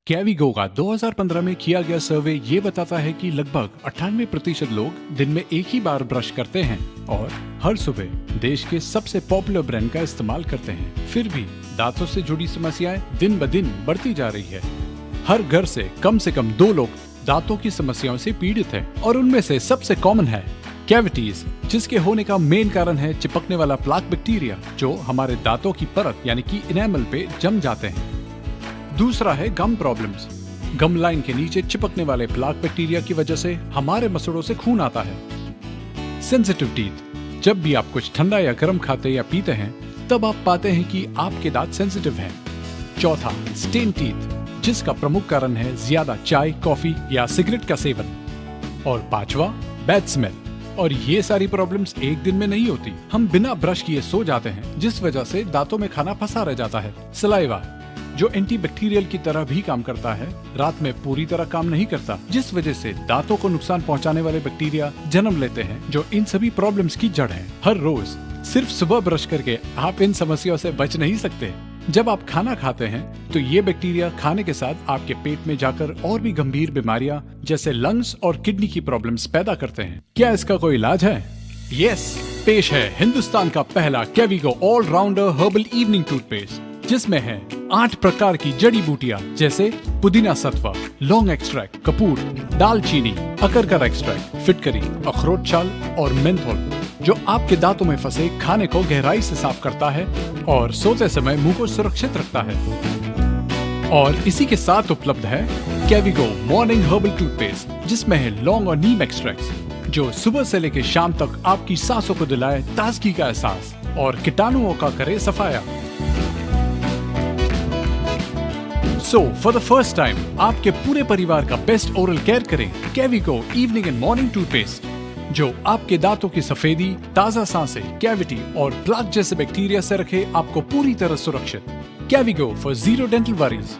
कैविगो का 2015 में किया गया सर्वे ये बताता है कि लगभग 98% लोग दिन में एक ही बार ब्रश करते हैं और हर सुबह देश के सबसे पॉपुलर ब्रांड का इस्तेमाल करते हैं। फिर भी दांतों से जुड़ी समस्याएं दिन ब दिन बढ़ती जा रही है। हर घर से कम 2 लोग दांतों की समस्याओं से पीड़ित है और उनमें से सबसे कॉमन है कैविटीज, जिसके होने का मेन कारण है चिपकने वाला प्लाक बैक्टीरिया जो हमारे दांतों की परत यानी कि इनेमल पे जम जाते हैं। दूसरा है गम प्रॉब्लम्स। गम लाइन के नीचे चिपकने वाले प्लाक बैक्टीरिया की वजह से हमारे मसड़ों से खून आता है। सेंसिटिव टीथ, जब भी आप कुछ ठंडा या गर्म खाते या पीते हैं तब आप पाते हैं कि आपके दांत सेंसिटिव हैं। चौथा, स्टेन टीथ, जिसका प्रमुख कारण है ज्यादा चाय, कॉफी या सिगरेट का सेवन। और पांचवा, बैड स्मेल। और ये सारी प्रॉब्लम्स एक दिन में नहीं होती। हम बिना ब्रश किए सो जाते हैं जिस वजह से दांतों में खाना फंसा रह जाता है। सलाइवा, जो एंटीबैक्टीरियल की तरह भी काम करता है, रात में पूरी तरह काम नहीं करता, जिस वजह से दांतों को नुकसान पहुंचाने वाले बैक्टीरिया जन्म लेते हैं, जो इन सभी प्रॉब्लम्स की जड़ है। हर रोज सिर्फ सुबह ब्रश करके आप इन समस्याओं से बच नहीं सकते। जब आप खाना खाते हैं तो ये बैक्टीरिया खाने के साथ आपके पेट में जाकर और भी गंभीर बीमारियां जैसे लंग्स और किडनी की प्रॉब्लम्स पैदा करते हैं। क्या इसका कोई इलाज है? यस, पेश है हिंदुस्तान का पहला कैविगो ऑलराउंडर हर्बल इवनिंग टूथपेस्ट, जिसमें है 8 प्रकार की जड़ी बूटियां जैसे पुदीना सत्वा, लौंग एक्सट्रैक्ट, कपूर, दालचीनी, अकरकर एक्सट्रैक्ट, फिटकरी, अखरोट छाल और मेंथोल, जो आपके दांतों में फंसे खाने को गहराई से साफ करता है और सोते समय मुंह को सुरक्षित रखता है। और इसी के साथ उपलब्ध है कैविगो मॉर्निंग हर्बल टूथपेस्ट, जिसमें है लौंग और नीम एक्सट्रैक्ट्स, जो सुबह से लेकर शाम तक आपकी सांसों को दिलाए ताजगी का एहसास और कीटाणुओं का करे सफाया। So for the first time आपके पूरे परिवार का बेस्ट ओरल केयर करें कैविगो इवनिंग एंड मॉर्निंग टूथपेस्ट, जो आपके दांतों की सफेदी, ताजा सांसें, कैविटी और प्लाक जैसे बैक्टीरिया से रखे आपको पूरी तरह सुरक्षित। कैविगो फॉर जीरो डेंटल वरीज।